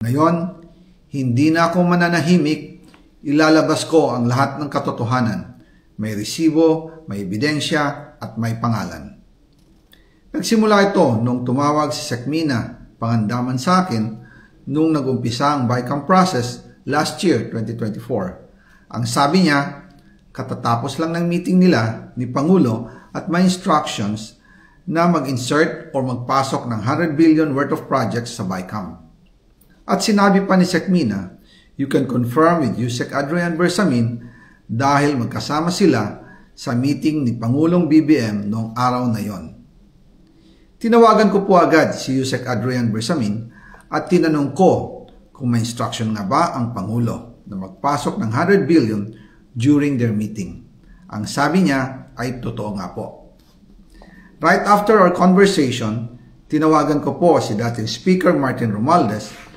Ngayon, hindi na ako mananahimik, ilalabas ko ang lahat ng katotohanan. May resibo, may ebidensya, at may pangalan. Nagsimula ito nung tumawag si Sekmina Pangandaman sa akin nung nag-umpisa ang BICAM process last year, 2024. Ang sabi niya, katatapos lang ng meeting nila ni Pangulo at may instructions na mag-insert or magpasok ng 100 billion worth of projects sa BICAM. At sinabi pa ni Sekmina, you can confirm with Yusek Adrian Bersamin dahil magkasama sila sa meeting ni Pangulong BBM noong araw na yon. Tinawagan ko po agad si Yusek Adrian Bersamin at tinanong ko kung may instruction nga ba ang Pangulo na magpasok ng 100 billion during their meeting. Ang sabi niya ay totoo nga po. Right after our conversation, tinawagan ko po si dating Speaker Martin Romualdez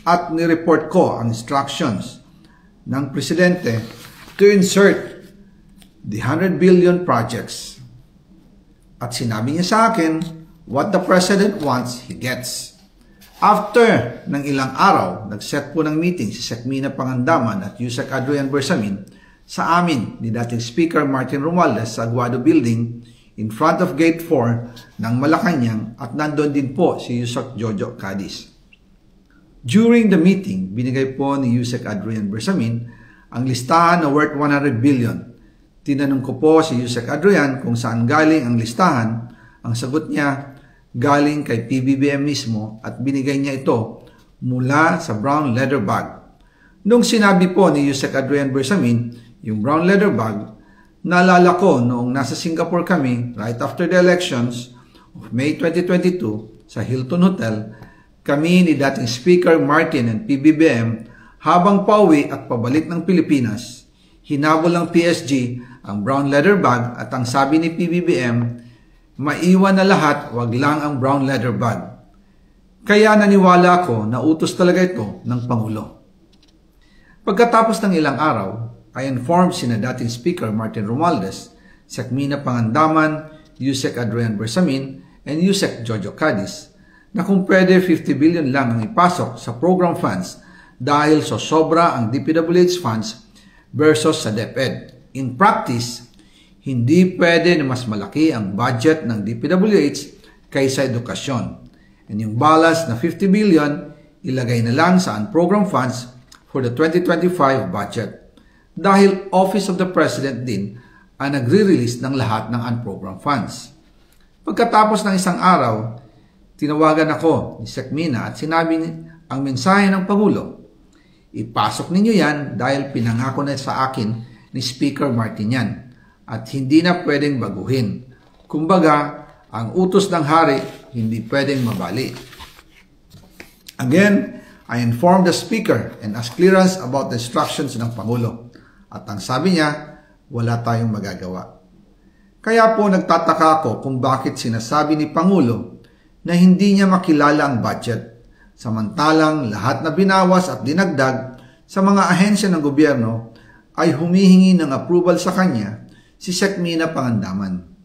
at nireport ko ang instructions ng Presidente to insert the 100 billion projects. At sinabi niya sa akin, what the President wants, he gets. After ng ilang araw, nag-set po ng meeting si Sekmina Pangandaman at Yusek Adrian Bersamin sa amin ni dating Speaker Martin Romualdez sa Aguado Building in front of Gate 4 ng Malacanang at nandun din po si Yusek Jojo Cadiz. During the meeting, binigay po ni Yusek Adrian Bersamin ang listahan na worth 100 billion. Tinanong ko po si Yusek Adrian kung saan galing ang listahan. Ang sagot niya, galing kay PBBM mismo at binigay niya ito mula sa brown leather bag. Nung sinabi po ni Yusek Adrian Bersamin yung brown leather bag, naalala ko noong nasa Singapore kami right after the elections of May 2022 sa Hilton Hotel, kami ni dating Speaker Martin and PBBM habang pauwi at pabalik ng Pilipinas, hinabol ng PSG ang brown leather bag at ang sabi ni PBBM, maiwan na lahat, wag lang ang brown leather bag. Kaya naniwala ako na utos talaga ito ng Pangulo. Pagkatapos ng ilang araw, I informed sina dating Speaker Martin Romualdez, Sekmina Pangandaman, Yusek Adrian Bersamin, and Yusek Jojo Cadiz na kung pwede 50 billion lang ang ipasok sa program funds dahil so sobra ang DPWH funds versus sa DepEd. In practice, hindi pwede na mas malaki ang budget ng DPWH kaysa edukasyon. And yung balance na 50 billion, ilagay na lang sa unprogram funds for the 2025 budget. Dahil Office of the President din ang nagre-release ng lahat ng unprogram funds. Pagkatapos ng isang araw, tinawagan ako ni Sekmina at sinabi ang mensahe ng Pangulo. Ipasok ninyo yan dahil pinangako na sa akin ni Speaker Martin yan at hindi na pwedeng baguhin. Kumbaga, ang utos ng hari hindi pwedeng mabali. Again, I informed the Speaker and asked clearance about the instructions ng Pangulo. At ang sabi niya, wala tayong magagawa. Kaya po nagtataka ako kung bakit sinasabi ni Pangulo na hindi niya makilala ang budget. Samantalang lahat na binawas at dinagdag sa mga ahensya ng gobyerno ay humihingi ng approval sa kanya si Sekmina Pangandaman.